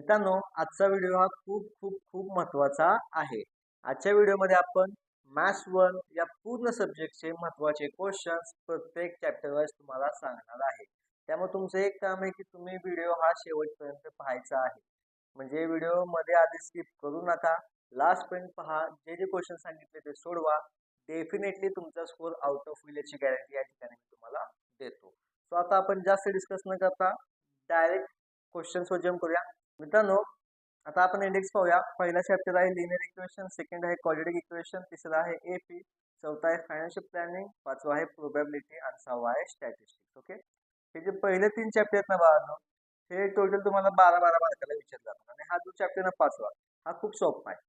मित्रांनो, आजचा व्हिडिओ हा खूप खूप खूप महत्त्वाचा आहे. आजच्या व्हिडिओमध्ये आपण मॅथ्स 1 या पूर्ण सब्जेक्टचे महत्त्वाचे क्वेश्चन्स प्रत्येक चॅप्टर वाईज तुम्हाला सांगणार आहे. त्यामुळे तुमचं एक काम आहे की तुम्ही व्हिडिओ हा शेवटपर्यंत पाहायचा आहे. म्हणजे व्हिडिओमध्ये आधी स्किप करू नका. लास्टपर्यंत पहा. जे जे क्वेश्चन सांगितले ते सोडवा. डेफिनेटली तुमचा स्कोर आउट ऑफ होईल याची गॅरंटी या ठिकाणी मी तुम्हाला देतो. सो आता आपण जास्त डिस्कस न करता डायरेक्ट क्वेश्चन्सवर जम्प करूया. मित्रांनो, आता आपण इंडेक्स पाहूया. पहिला चॅप्टर आहे लिनियर इक्वेशन, सेकंड आहे क्वाड्रॅटिक इक्वेशन, तिसरा आहे एपी, चौथा आहे फायनान्शियल प्लॅनिंग, पाचवा आहे प्रोबॅबिलिटी आणि सहावा आहे स्टॅटिस्टिक्स. ओके, हे जे पहिले 3 चॅप्टर आहेत ना बाळांनो, हे टोटल तुम्हाला 12 मार्काला विचारलं जातात. आणि हा जो चॅप्टर ना पाचवा, हा खूप सोपा आहे.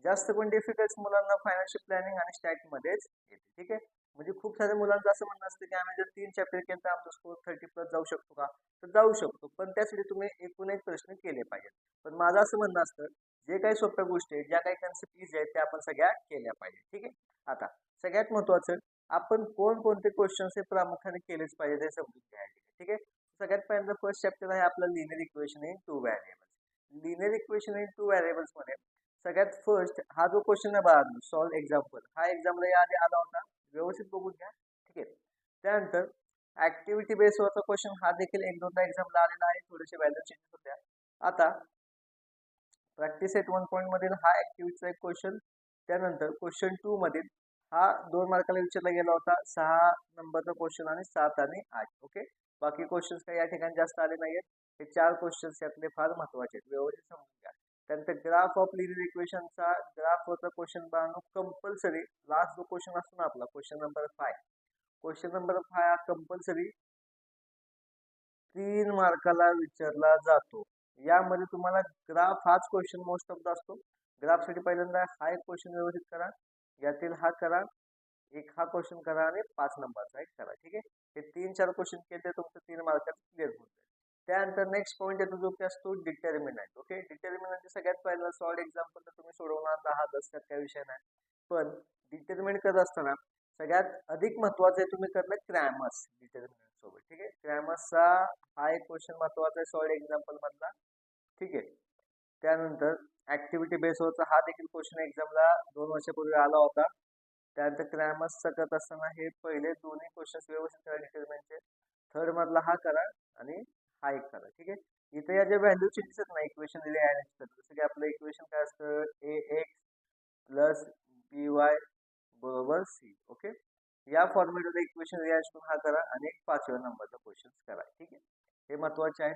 जास्त पण डिफिकल्ट मुलांना फायनान्शियल प्लॅनिंग आणि स्टॅट मध्येच येते. ठीक आहे, म्हणजे खूप साऱ्या मुलांचं असं म्हणणं असतं की आम्ही जर 3 चॅप्टर केलं तर आमचा स्कोर 30+ जाऊ शकतो का? तर जाऊ शकतो, पण त्यासाठी तुम्ही एकूण एक प्रश्न केले पाहिजेत. पण माझं असं म्हणणं असतं, जे काही सोप्या गोष्टी आहेत, ज्या काही कन्सेप्ट इझी आहेत, त्या आपण सगळ्या केल्या पाहिजे. ठीक आहे, आता सगळ्यात महत्त्वाचं, आपण कोणकोणते क्वेश्चन्स हे प्रामुख्याने केलेच पाहिजे ते समजून घ्यायचे. ठीक आहे, सगळ्यात पहिल्यांदा फर्स्ट चॅप्टर आहे आपलं linear equation in 2 variables. Linear equation in 2 variables मध्ये सगळ्यात फर्स्ट हा जो क्वेश्चन आहे बघा, सॉल्व एक्झाम्पल, हा एक्झामला याआधी आला होता, व्यवस्थित बघून घ्या. ठीक आहे, त्यानंतर ऍक्टिव्हिटी बेसवरचा क्वेश्चन हा देखील एक दोनदा एक्झामला आलेला आहे, थोडेसे व्हॅल्यू चेंजेस होत्या. आता प्रॅक्टिस सेट 1 पॉईंट मधील हा ऍक्टिव्हिटीचा एक क्वेश्चन, त्यानंतर क्वेश्चन 2 मधील हा 2 मार्काला विचारला गेला होता, 6 नंबरचा क्वेश्चन आणि 7 आणि 8. ओके, बाकी क्वेश्चन्स काही या ठिकाणी जास्त आले नाहीत. हे 4 क्वेश्चन्स यातले फार महत्वाचे आहेत, व्यवस्थित समजून घ्या. त्यानंतर ग्राफ ऑफ लिनियर इक्वेशनचा ग्राफ होता क्वेश्चन बनवणं कंपल्सरी. लास्ट जो क्वेश्चन असतो ना आपला क्वेश्चन नंबर 5, क्वेश्चन नंबर 5 हा कंपल्सरी 3 मार्काला विचारला जातो. यामध्ये तुम्हाला ग्राफ हाच क्वेश्चन मोस्ट ऑफ द असतो. ग्राफसाठी पहिल्यांदा हा एक क्वेश्चन व्यवस्थित करा, यातील हा करा, एक हा क्वेश्चन करा आणि 5 नंबरचा एक करा. ठीक आहे, हे 3-4 क्वेश्चन केले तुमचं 3 मार्कात क्लिअर होऊन जाईल. त्यानंतर नेक्स्ट पॉईंट येतो जो की असतो डिटर्मिनंट. ओके, डिटर्मिनंटचे सगळ्यात पहिला सॉल्ड एक्झाम्पल तर तुम्ही सोडवणार 10-10 त्यात काही विषय नाही. पण डिटर्मिनंट करत असताना सगळ्यात अधिक महत्वाचं आहे तुम्ही करणार क्रॅमर्स डिटर्मिनंट सोबत. ठीक आहे, क्रॅमर्सचा हा एक क्वेश्चन महत्वाचा आहे सॉल्ड एक्झाम्पल मधला. ठीक आहे, त्यानंतर ऍक्टिव्हिटी बेसवरचा हा देखील क्वेश्चन एक्झामला 2 वर्षापूर्वी आला होता. त्यानंतर क्रॅमर्सचा करत असताना हे पहिले दोन्ही क्वेश्चन व्यवस्थित करा डिटर्मिनंटचे. थर्ड मधला हा करा आणि हा एक करा. ठीक आहे, इथे या ज्या व्हॅल्यू चेंजेस आहेत ना इक्वेशन दिले आहे, जसं की आपलं इक्वेशन काय असतं, ax प्लस by बरोबर c. ओके, या फॉर्मॅटमध्ये इक्वेशन रिअरेंज करून हा करा आणि एक 5व्या नंबरचा क्वेश्चन करा. ठीक आहे, हे महत्वाचे आहे.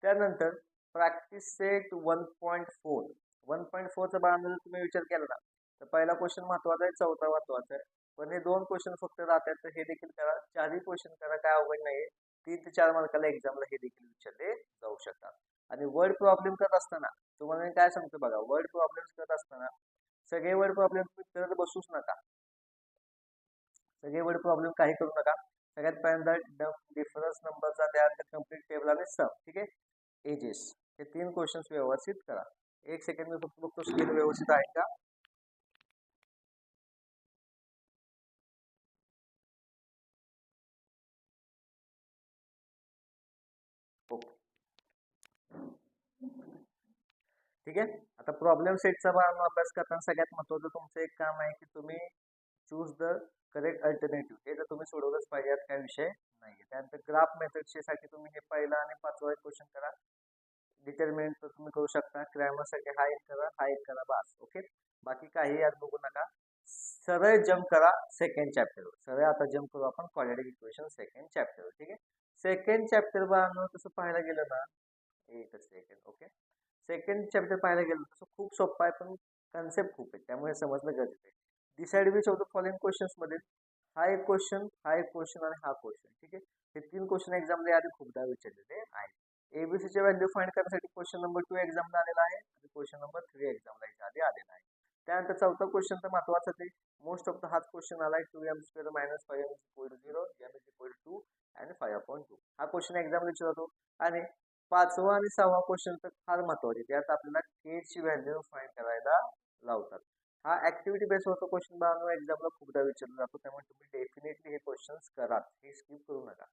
त्यानंतर प्रॅक्टिस सेट 1.4. 1.4चा बाळांनो तुम्ही विचार केला ना, तर पहिला क्वेश्चन महत्वाचा आहे, चौथा महत्वाचा आहे. पण हे 2 क्वेश्चन फक्त राहतात, तर हे देखील करा. 4ही क्वेश्चन करा, काय अवघड नाही. 3 ते 4 मार्काला एक्झामला हे देखील विचारले जाऊ शकतात. आणि वर्ड प्रॉब्लेम करत असताना तुम्हाला मी काय सांगतो बघा, वर्ड प्रॉब्लेम्स करत असताना सगळे वर्ड प्रॉब्लेम तुम्ही करत बसूच नका. सगळे वर्ड प्रॉब्लेम काही करू नका. सगळ्यात पहिल्यांदा डिफरन्स नंबरचा त्यानंतर कंप्लीट टेबल आणि सम. ठीक आहे, एजेस, हे 3 क्वेश्चन्स व्यवस्थित करा. एक सेकंड मी फक्त बघतो स्क्रीन व्यवस्थित आहे का. ठीक आहे, आता प्रॉब्लेम सेटचा अभ्यास करताना सगळ्यात महत्वाचं तुमचं एक काम आहे की तुम्ही चूज द करेक्ट अल्टरनेटिव्ह. हे जर तुम्ही सोडवलंच पाहिजे, यात काही विषय नाहीये. त्यानंतर ग्राफ मेथडसाठी तुम्ही हे पहिला आणि 5वा क्वेश्चन करा. डिटर्मिनंट तर तुम्ही करू शकता. क्रॅमरसाठी हा एक करा, हा एक करा, बस. ओके, बाकी काही यात बघू नका. सरळ जम्प करा सेकंड चॅप्टरवर. सरळ आता जम्प करू आपण क्वाड्रॅटिक इक्वेशन सेकंड चॅप्टरवर. ठीक आहे, सेकंड चॅप्टर बाळांनो तसं पाहायला गेलं ना, एकच सेकंड. ओके, सेकंड चॅप्टर पाहायला गेलं तसं खूप सोपं आहे, पण कन्सेप्ट खूप आहे, त्यामुळे समजणं गरजेचं आहे. Decide which of the following questions मध्ये हा एक क्वेश्चन, हा एक क्वेश्चन आणि हा क्वेश्चन. ठीक आहे, हे 3 क्वेश्चन एक्झामला आधी खूपदा विचारलेले आहेत. एबीसीचे व्हॅल्यू फाइंड करण्यासाठी क्वेश्चन नंबर 2 एक्झामला आलेला आहे आणि क्वेश्चन नंबर 3 एक्झामला याच्या आधी आलेला आहे. त्यानंतर चौथा क्वेश्चन तर महत्वाचा आहे, मोस्ट ऑफ द हाच क्वेश्चन आलाय, 2m² - 5m = 0, m = 2 आणि 5/2. हा क्वेश्चन एक्झामला विचारतो. आणि 5वा आणि 6वा क्वेश्चन तर फार महत्वाचे, त्यात आपल्याला k ची व्हॅल्यू फाइंड करायला लावतात. हा ऍक्टिव्हिटी बेस होतो क्वेश्चन बाळांनो, एक्झामला खूपदा विचारला जातो, त्यामुळे तुम्ही डेफिनेटली हे क्वेश्चन्स करा, हे स्किप करू नका.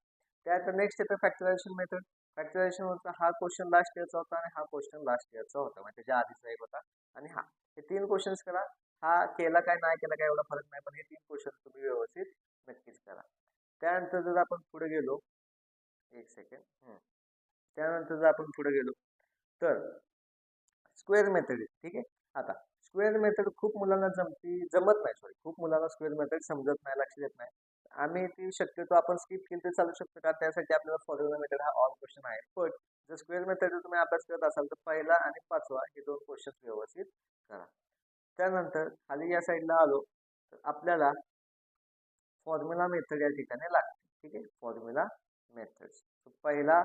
त्यानंतर नेक्स्ट येतं फॅक्टरायझेशन मेथड. फॅक्टरायझेशन होता हा क्वेश्चन लास्ट इयरचा होता आणि हा क्वेश्चन लास्ट इयरचा होता म्हणजे त्याच्या आधीचा एक होता आणि हा हे 3 क्वेश्चन्स करा. हा केला काय नाही केला काय एवढा फरक नाही पण हे 3 क्वेश्चन तुम्ही व्यवस्थित नक्कीच करा. त्यानंतर जर आपण पुढे गेलो एक सेकंड त्यानंतर जर आपण पुढे गेलो तर स्क्वेअर मेथड ठीक आहे. आता स्क्वेअर मेथड खूप मुलांना जमत नाही खूप मुलांना स्क्वेअर मेथड समजत नाही लक्ष देत नाही. आम्ही ती शक्यतो आपण स्किप केली तर चालू शकतो का त्यासाठी आपल्याला फॉर्म्युला मेथड हा ऑल क्वेश्चन आहे. पण जर स्क्वेअर मेथड जर तुम्ही अभ्यास करत असाल तर पहिला आणि पाचवा हे 2 क्वेश्चन व्यवस्थित करा. त्यानंतर खाली या साईडला आलो तर आपल्याला फॉर्म्युला मेथड या ठिकाणी लागते. ठीक आहे. फॉर्म्युला मेथड्स पहिला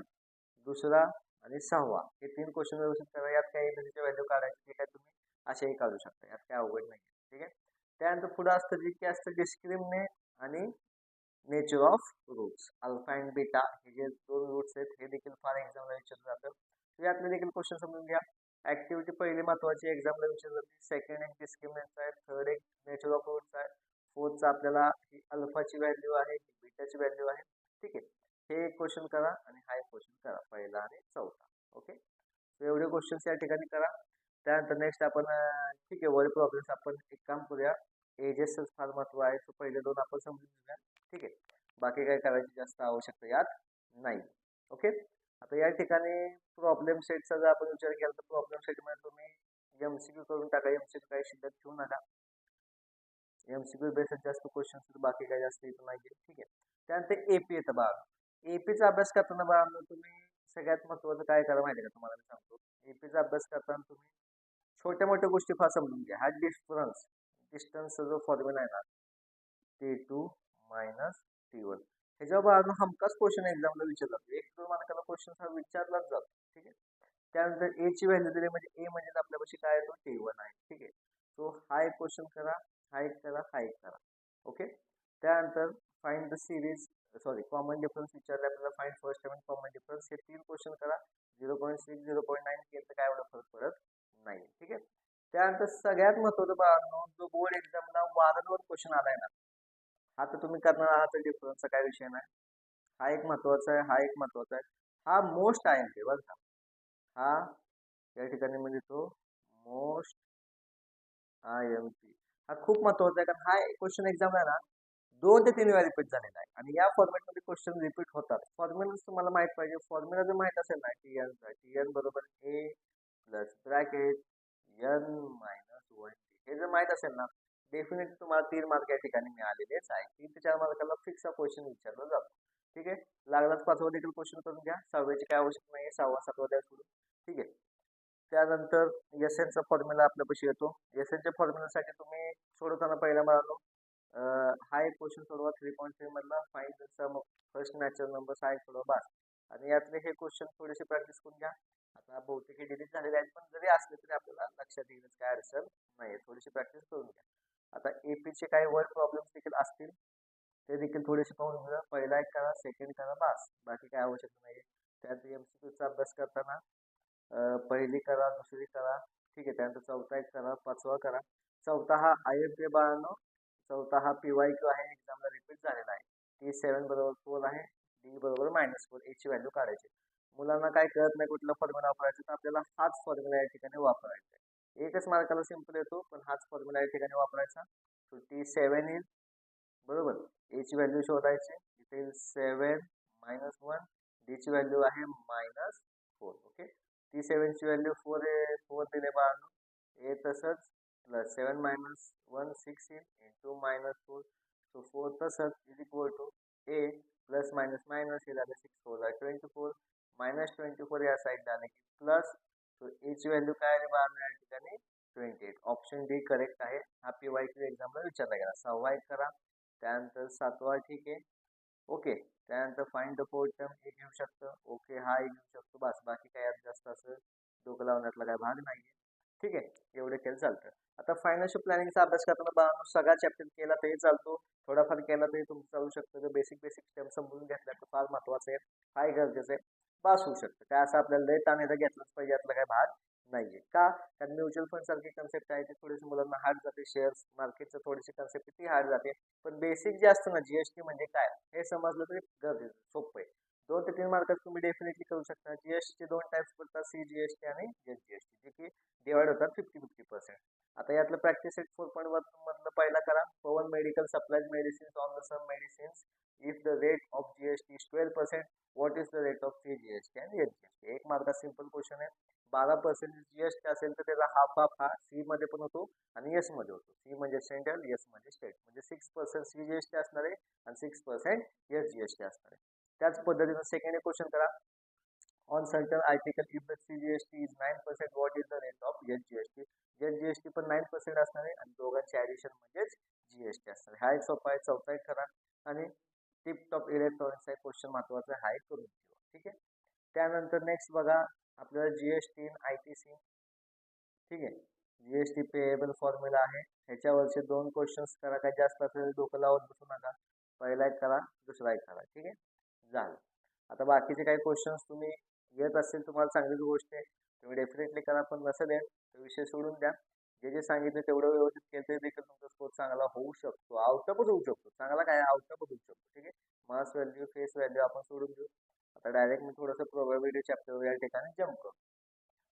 दुसरा आणि 6वा हे 3 क्वेश्चन व्यवस्थित करा. यात काही एबीसीची व्हॅल्यू काढायची ते काय तुम्ही असेही काढू शकता. यात काय अवघड नाही. ठीक आहे. त्यानंतर पुढे असतं जे की असतं डिस्क्रिमिनेट आणि nature of roots alpha and beta हे जे 2 रूट्स आहेत हे देखील फार एक्झामला विचारलं जातं. यातले देखील क्वेश्चन समजून घ्या. ऍक्टिव्हिटी पहिली महत्वाची एक्झामला विचारली जाते. सेकंड एक डिस्क्रिमिनेंट आहे. थर्ड एक नेचर ऑफ रूट्स आहे. फोर्थचा आपल्याला ही अल्फाची व्हॅल्यू आहे बीटाची व्हॅल्यू आहे. ठीक आहे. हे एक क्वेश्चन करा आणि हा एक क्वेश्चन करा पहिला आणि चौथा. ओके. तर एवढे क्वेश्चन्स या ठिकाणी करा. त्यानंतर नेक्स्ट आपण ठीक आहे वर्ड प्रॉब्लेम्स आपण एक काम करूया. एजेसच फार महत्व आहे. तो पहिले 2 आपण समजून घेऊया. ठीक आहे. बाकी काय करायची जास्त आवश्यकता यात नाही. ओके. आता या ठिकाणी प्रॉब्लेम सेटचा जर आपण विचार केला तर प्रॉब्लेम सेटमध्ये तुम्ही एमसीक्यू करून टाका. एमसीक्यू काही शिल्लक ठेवू नका. एमसीक्यू बेसिस जास्त क्वेश्चन्स बाकी काय जास्त येत नाही. ठीक आहे. त्यानंतर एपी येतं बाळा. एपीचा अभ्यास करताना बाळा तुम्ही सगळ्यात महत्त्वाचं काय करा माहिती आहे का तुम्हाला मी सांगतो. एपीचा अभ्यास करताना तुम्ही छोट्या मोठ्या गोष्टी फार समजून घ्या. हा डिस्टन्सचा जो फॉर्म्युला आहे ना T2 मायनस T1 ह्याच्यावर बाळा हमखास क्वेश्चन एक्झामला विचारला जातो. 1-2 मार्काला क्वेश्चन हा विचारलाच जातो. ठीक आहे. त्यानंतर ए ची व्हॅल्यू दिली म्हणजे ए म्हणजे आपल्यापाशी काय आहे तो T1 आहे. ठीक आहे. सो हा एक क्वेश्चन करा, हा एक करा, हा एक करा. ओके. त्यानंतर find the series common difference विचारले आपल्याला. फाइंड फर्स्ट आणि कॉमन डिफरन्स हे 3 क्वेश्चन करा. 0.6 0.9 केलं तर काय एवढं फरक पडत नाही. ठीक आहे. त्यानंतर सगळ्यात महत्त्वाचं बाळांनो जो बोर्ड एक्झामला वारंवार क्वेश्चन आलाय ना हा तर तुम्ही करणार आहात तर डिफरन्सचा काय विषय नाही. हा एक महत्वाचा आहे, हा एक महत्वाचा आहे. हा मोस्ट आय एम पी बरं का. हा या ठिकाणी म्हणजे तो मोस्ट आय एम पी हा खूप महत्वाचा आहे कारण हा क्वेश्चन एक्झाम आहे ना 2 ते 3 वेळा रिपीट झालेला आहे आणि या फॉर्मॅटमध्ये क्वेश्चन रिपीट होतात. फॉर्म्युला तुम्हाला माहित पाहिजे. फॉर्म्युला जर माहित असेल ना टी एन बरोबर ए प्लस ब्रॅकेट एन मायनस 1 हे जर माहित असेल ना डेफिनेटली तुम्हाला 3 मार्क या ठिकाणी मिळालेलेच आहे. 3 ते 4 मार्काला फिक्स हा क्वेश्चन विचारला जातो. ठीक आहे. लागलाच 5वा देखील क्वेश्चन करून घ्या. 6व्याची काय आवश्यक नाही. 6वा 7वा द्या सोडून. ठीक आहे. त्यानंतर एसएनचा फॉर्म्युला आपल्यापाशी येतो. एसएनच्या फॉर्म्युलासाठी तुम्ही सोडवताना पहिला मिळालो हा एक क्वेश्चन सोडवा 3.3 मधला find the sum first natural number हा एक सोडवा बस. आणि यातले हे क्वेश्चन थोडेसे प्रॅक्टिस करून घ्या. आता बहुतेक हे डिलीट झालेले आहेत पण जरी असले तरी आपल्याला लक्षात येण्यास काय अडचण नाही. थोडीशी प्रॅक्टिस करून घ्या. आता एपीचे काही वर्ड प्रॉब्लेम्स देखील असतील ते देखील थोडेसे पाहून घ्या. पहिला एक करा, सेकंड करा बस. बाकी काय आवश्यक नाही. त्यात एमसीक्यूचा अभ्यास करताना पहिली करा, दुसरी करा. ठीक आहे. त्यानंतर चौथा एक करा, 5वा करा. चौथा हा IFA बाळांनो. चौथा हा PYQ आहे. एक्झामला रिपीट झालेला आहे. T7 बरोबर 4 आहे. D बरोबर -4 A ची व्हॅल्यू काढायची. मुलांना काय कळत नाही कुठला फॉर्म्युला वापरायचा तर आपल्याला हाच फॉर्म्युला या ठिकाणी वापरायचा आहे. एकच मार्काला सिंपल येतो पण हाच फॉर्म्युला या ठिकाणी वापरायचा. सो T7 येईल बरोबर. A ची व्हॅल्यू शोधायची. इथे येईल 7 -1 D ची व्हॅल्यू आहे -4. ओके. T7 ची व्हॅल्यू 4 दिले बाळांनो. A तसंच प्लस 7 -1 6 येईल इंटू -4 सो 4 तसंच is equal to A plus minus minus हे झालं 6 4 24 -24 या साईडला आले की प्लस सो A ची व्हॅल्यू काय आहे बाळांनो या ठिकाणी 28. ऑप्शन डी करेक्ट आहे. हा PYQ एक्झामला विचारला गेला. 6वा एक करा. त्यानंतर 7वा ठीक आहे. ओके. त्यानंतर फाइंड द फोर्थ टर्म हे घेऊ शकतं. ओके हा एक घेऊ शकतो बस. बाकी काय यात जास्त असं डोकं लावण्यातला काय भाग नाही. ठीक आहे. एवढे केलं चालतं. आता फायनान्शियल प्लॅनिंगचा अभ्यास करताना बाळांनो सगळा चॅप्टर केला तरी चालतो. थोडाफार केला तरी तुमचं चालू शकतं. जर बेसिक स्टेप समजून घेतल्या तर फार महत्त्वाचं आहे. हाय गरजेचं आहे. पास होऊ शकतं. काय असं आपल्याला लय ताण येतं घेतलंच पाहिजे यातला काय भाग नाहीये. का? कारण म्युच्युअल फंड सारखी कन्सेप्ट आहे ते थोडीशी मुलांना हार्ड जाते. शेअर्स मार्केटचं थोडीशी कन्सेप्ट ती हार्ड जाते. पण बेसिक जे असतं ना जीएसटी म्हणजे काय हे समजलं तरी गरजेचं सोपं आहे. 2 ते 3 मार्काचे तुम्ही डेफिनेटली करू शकता. जीएसटी 2 टाइप्स पडतात, सीजीएसटी आणि एसजीएसटी, जे की डिवाइड होतात 50-50%. आता यातलं प्रॅक्टिस सेट 4.1 मधलं पहिला करा. Pavan medical supplies medicines on the sum medicines if the rate of GST is 12%, what is the rate of CGST and SGST. 1 मार्काचा सिंपल क्वेश्चन आहे. 12% जीएसटी असेल तर त्याचा हाफ हाफ हा सी मध्ये पण होतो आणि एस मध्ये होतो. सी म्हणजे सेंट्रल, एस म्हणजे स्टेट. म्हणजे 6% सीजीएसटी असणार आहे आणि 6% एसजीएसटी असणार आहे. त्याच पद्धतीने सेकंड क्वेश्चन करा. On certain article if the CGST is 9%, what is the rate of SGST. SGST पण 9% असणार आहे आणि दोघांचे ऍडिशन म्हणजेच जीएसटी असणार आहे. हा एक सोपा आहे. चौथा एक करा आणि टिप टॉप इलेक्ट्रॉनिक्सचा एक क्वेश्चन महत्वाचा आहे, करून ठेवा. ठीक आहे. त्यानंतर नेक्स्ट बघा आपल्याला जीएसटी आयटीसी. ठीक आहे. जीएसटी पेएबल फॉर्म्युला आहे. ह्याच्यावरचे 2 क्वेश्चन्स करा. काही जास्त असेल डोकं लावत बसू नका. पहिला एक करा, दुसरा एक करा. ठीक आहे. झालं. आता बाकीचे काही क्वेश्चन्स तुम्ही येत असेल तुम्हाला चांगलीच गोष्ट आहे, तुम्ही डेफिनेटली करा. पण नसेल येत तर विषय सोडून द्या. जे जे सांगितले तेवढं व्यवस्थित केलं तरी देखील तुमचा स्कोर चांगला होऊ शकतो. आउटअपच होऊ शकतो. चांगला काय आउटअपच होऊ शकतो. ठीक आहे. मास व्हॅल्यू, फेस व्हॅल्यू आपण सोडून देऊ. आता डायरेक्ट मी थोडंसं प्रोबॅबिलिटी चॅप्टर या ठिकाणी जम्प करतो.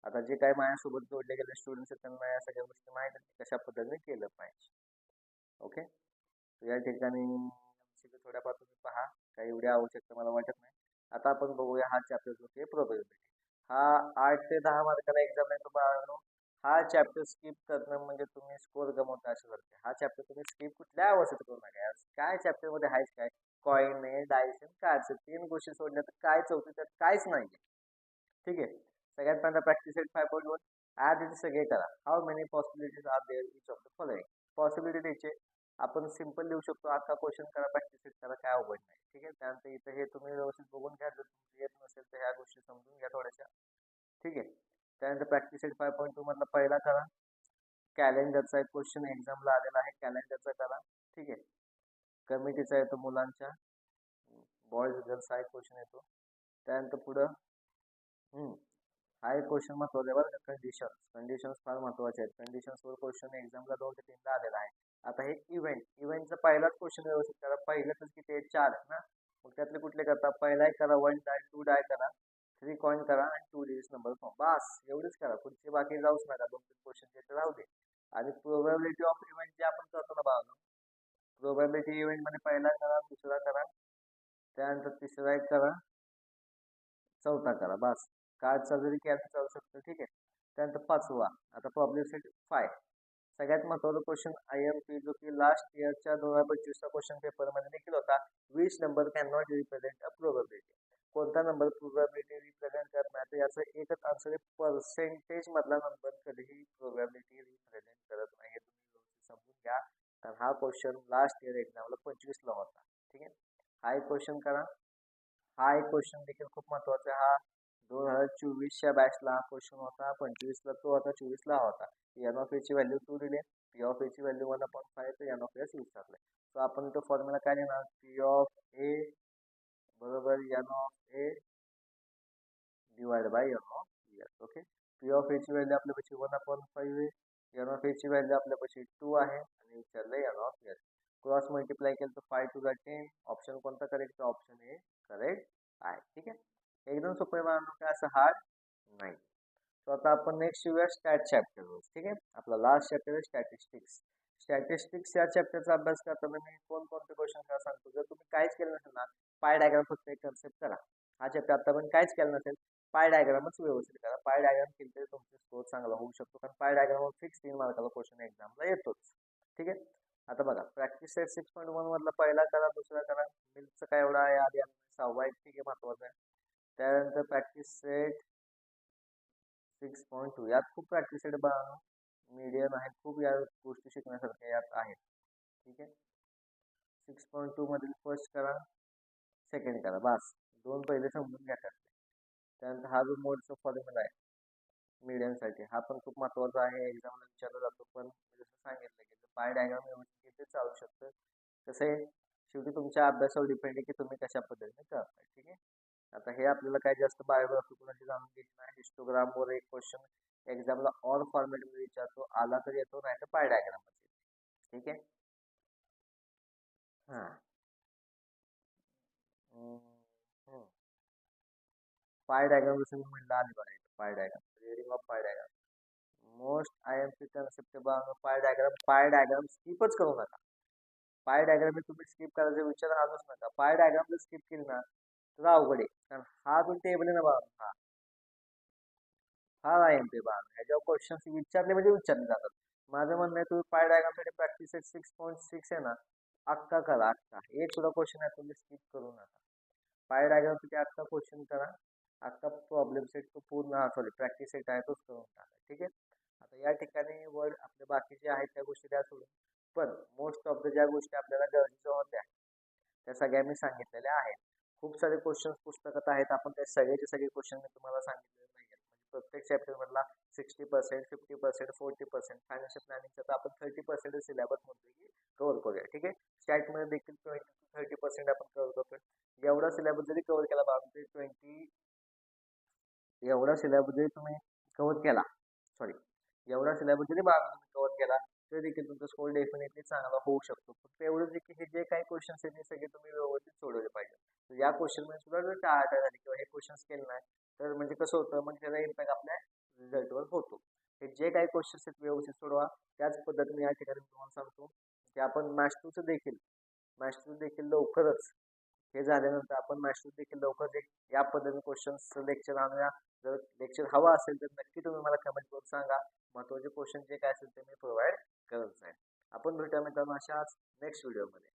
आता जे काही माझ्यासोबत जोडले गेले स्टुडंट्स आहेत त्यांना या सगळ्या गोष्टी माहीत आहेत कशा पद्धतीने केलं पाहिजे. ओके. या ठिकाणी थोड्याफार तुम्ही पहा, काही एवढी आवश्यकता मला वाटत नाही. आता आपण बघूया हा चॅप्टर जो आहे प्रोबॅबिलिटी. हा 8 ते 10 मार्काला एक्झाम आहे बाळांनो. हा चॅप्टर स्किप करणं म्हणजे तुम्ही स्कोर गमवता असे करते. हा चॅप्टर तुम्ही स्किप कुठल्या अवस्थेत करू नका यार. काय चॅप्टर मध्ये आहेच काय, कॉइन आहे, डायस आहे, कार्ड्स, 3 गोष्टी सोडल्या तर काय चौथी त्यात काहीच नाही. ठीक आहे. सगळ्यात पहिला प्रॅक्टिस सेट 5.1 ऍड इथे सगळे करा. How many possibilities are there each of the following. Possibility द्यायचे आपण सिंपल लिहू शकतो. अख्खा क्वेश्चन करा, प्रॅक्टिस सेट करा, काय अवघड नाही. ठीक आहे. त्यानंतर इथं हे तुम्ही व्यवस्थित बघून घ्या. जर तुमचं येत नसेल तर ह्या गोष्टी समजून घ्या थोड्याशा. ठीक आहे. त्यानंतर प्रॅक्टिस सेट 5.2 मधला पहिला करा. कॅलेंडरचा एक क्वेश्चन एक्झामला आलेला आहे, कॅलेंडरचा करा. ठीक आहे. कमिटीचा येतो मुलांच्या, बॉईज गर्ल्सचा एक क्वेश्चन येतो. त्यानंतर पुढं हा एक क्वेश्चन महत्वाचा आहे बरं का. कंडिशन्स फार महत्वाचे आहेत. कंडिशन्सवर क्वेश्चन एक्झामला 2 ते 3 आलेला आहे. आता हे इव्हेंटचा पहिलाच क्वेश्चन व्यवस्थित करा. पहिल्यातच किती आहे, 4 ना. मग त्यातले कुठले करता. पहिला एक करा 1 डाय, 2 डाय करा, 3 कॉइन करा आणि 2 डिजिट नंबर फॉर्म. बस एवढेच करा. पुढचे बाकी जाऊच नका. 2-3 क्वेश्चन ते राहू दे. आणि प्रोबॅबिलिटी ऑफ इव्हेंट जे आपण करतो ना बाळांनो, प्रोबॅबिलिटी इव्हेंट मध्ये पहिला करा, दुसरा करा, त्यानंतर तिसरा एक करा, चौथा करा. बस. कार्डचा जरी केला चालू शकतो. ठीक आहे. त्यानंतर 5वा आता प्रॉब्लेम सेट 5. सगळ्यात महत्त्वाचा क्वेश्चन IMP जो की लास्ट इयरच्या 2025चा क्वेश्चन पेपर मध्ये देखील होता. Which number can not represent a probability. कोणता नंबर प्रोबॅबिलिटी रिप्रेझेंट करत नाही. तर याचं एकच आन्सर आहे, पर्सेंटेज मधला नंबर कधीही प्रोबॅबिलिटी रिप्रेझेंट करत नाही. हे तुम्ही व्यवस्थित समजून घ्या. कारण हा क्वेश्चन लास्ट इयर एक्झामला 25ला होता. ठीक आहे. हा एक क्वेश्चन करा. हा एक क्वेश्चन देखील खूप महत्वाचा आहे. हा 2024च्या बॅचला हा क्वेश्चन होता. 25ला तो होता, 24ला होता. एन ऑफ एची व्हॅल्यू 2 दिली, पी ऑफ एची व्हॅल्यू 1/5 तर एन ऑफ एस विचारले. सो आपण तो फॉर्म्युला काय देणार, पी ऑफ ए बरोबर N of A divide by N of S. Okay. P of एची व्हॅल्यू आपल्यापाशी 1/5 आहे, एन ऑफ एची व्हॅल्यू आपल्यापाशी 2 आहे आणि विचारलं N of S. Cross multiply केलं तर 5 टू 10. ऑप्शन कोणता करेक्ट, ऑप्शन ए करेक्ट आहे. ठीक आहे. एकदम सोपे मानू काय, असं हार्ड नाही. तो आता आपण नेक्स्ट येऊया स्टॅट चॅप्टरवर. ठीक आहे. आपला लास्ट चॅप्टर आहे स्टॅटिस्टिक्स. स्टॅटिस्टिक्स या चॅप्टरचा अभ्यास करताना मी कोणकोणते क्वेश्चन काय सांगतो. जर तुम्ही काहीच केलं नसेल ना, पाय डायग्राम फक्त एक कन्सेप्ट करा. हा चॅप्टर आता पण काहीच केलं नसेल, पाय डायग्रामच व्यवस्थित करा. पाय डायग्राम केली तरी तुमचा स्कोर चांगला होऊ शकतो. कारण पाय डायग्रामवर फिक्स 3 मार्काला क्वेश्चन एक्झामला येतोच. ठीक आहे. आता बघा प्रॅक्टिस सेट 6.1 मधला पहिला करा, दुसरा करा. मिल्कचं काय एवढा आहे आधी 6वा एक. ठीक आहे, महत्वाचा आहे. त्यानंतर प्रॅक्टिस सेट 6.2 यात खूप प्रॅक्टिस सेट मीडियम आहे. खूप या गोष्टी शिकण्यासारख्या यात आहेत. ठीक आहे. 6.2 मधील फर्स्ट करा, सेकंड करा. बस 2 पहिले समजून घ्या त्यातले. त्यानंतर हा जो मोडचा फॉर्म्युला आहे मीडियमसाठी, हा पण खूप महत्वाचा आहे. एक्झामला विचारला जातो. पण जसं सांगितलं की पाय डायग्राम व्यवस्थित ते चालू शकतं. कसं आहे, शेवटी तुमच्या अभ्यासावर डिपेंड आहे की तुम्ही कशा पद्धतीने करताय. ठीक आहे. आता हे आपल्याला काय जास्त बायोग्राफी कोणाची जाणून घ्यायची नाही. हिस्टोग्रामवर एक क्वेश्चन एक्झामला ऑर फॉर्मॅट मध्ये विचारतो, आला तर येतो, नाही तर पाय डायग्राम मध्ये. ठीक आहे. हा. पाय डायग्राम जसं मी म्हणलं आली बघा pie diagram reading of pie diagram most I M P concept pie diagram स्किपच करू नका. पाय डायग्राम तुम्ही स्किप करायचा विचार आणूच नका. पाय डायग्राम जर स्किप केली ना तर अवघड आहे. कारण हा जो टेबल आहे ना बघा हा आहे ते बघा ह्याच्यावर क्वेश्चन विचारले म्हणजे विचारले जातात. माझं म्हणणं आहे तुम्ही पाय डायग्रामसाठी प्रॅक्टिस 6.6 आहे ना अक्का करा अक्का. एक सुद्धा क्वेश्चन आहे तुम्ही स्किप करू नका. पाय डायग्रामसाठी अक्का क्वेश्चन करा. अक्का प्रॉब्लेम सेट तो पूर्ण सॉरी प्रॅक्टिस सेट आहे तोच करून टाका. ठीक आहे. आता या ठिकाणी वर्ड आपले बाकीचे आहेत त्या गोष्टी द्या सोडून पण मोस्ट ऑफ द ज्या गोष्टी आपल्याला गरजेच्या होत्या त्या सगळ्या मी सांगितलेल्या आहेत. खूप सारे क्वेश्चन पुस्तकात आहेत. आपण त्या सगळ्याचे सगळे क्वेश्चन मी तुम्हाला सांगितलेले नाही आहेत. म्हणजे प्रत्येक चॅप्टर मधला 60%, 50%, 40% फायनान्शियल प्लॅनिंगचा तर आपण 30% सिलेबस म्हणतो की कव्हर करूया. ठीक आहे. स्टॅटमध्ये देखील 20 to 30% आपण कव्हर करतोय. एवढा सिलेबस जरी कव्हर केला बाबा एवढा सिलेबस जरी तुम्ही कव्हर केला सॉरी एवढा सिलेबस जरी बाबा तुम्ही कव्हर केला तर देखील तुमचा स्कोर डेफिनेटली चांगला होऊ शकतो. फक्त एवढंच आहे की हे जे काही क्वेश्चन्स आहेत ते सगळे तुम्ही व्यवस्थित सोडवले पाहिजे. तर या क्वेश्चनमध्ये सुद्धा जर टाळाटाळ झाली किंवा हे क्वेश्चन्स केले नाही तर म्हणजे कसं होतं मग त्याचा इम्पॅक्ट आपल्या रिझल्टवर होतो. हे जे काही क्वेश्चन्स आहेत व्यवस्थित सोडवा. त्याच पद्धतीने या ठिकाणी तुम्हाला सांगतो की आपण मॅथ्स देखील लवकरच हे झाल्यानंतर आपण मॅथ्स देखील लवकरच एक या पद्धतीने क्वेश्चन्स लेक्चर आणूया. जर लेक्चर हवा असेल तर नक्की तुम्ही मला कमेंट करून सांगा. महत्त्वाचे क्वेश्चन जे काय असेल ते मी प्रोव्हाइड करत जाईल. आपण भेटूया मित्रांनो अशाच नेक्स्ट व्हिडिओमध्ये.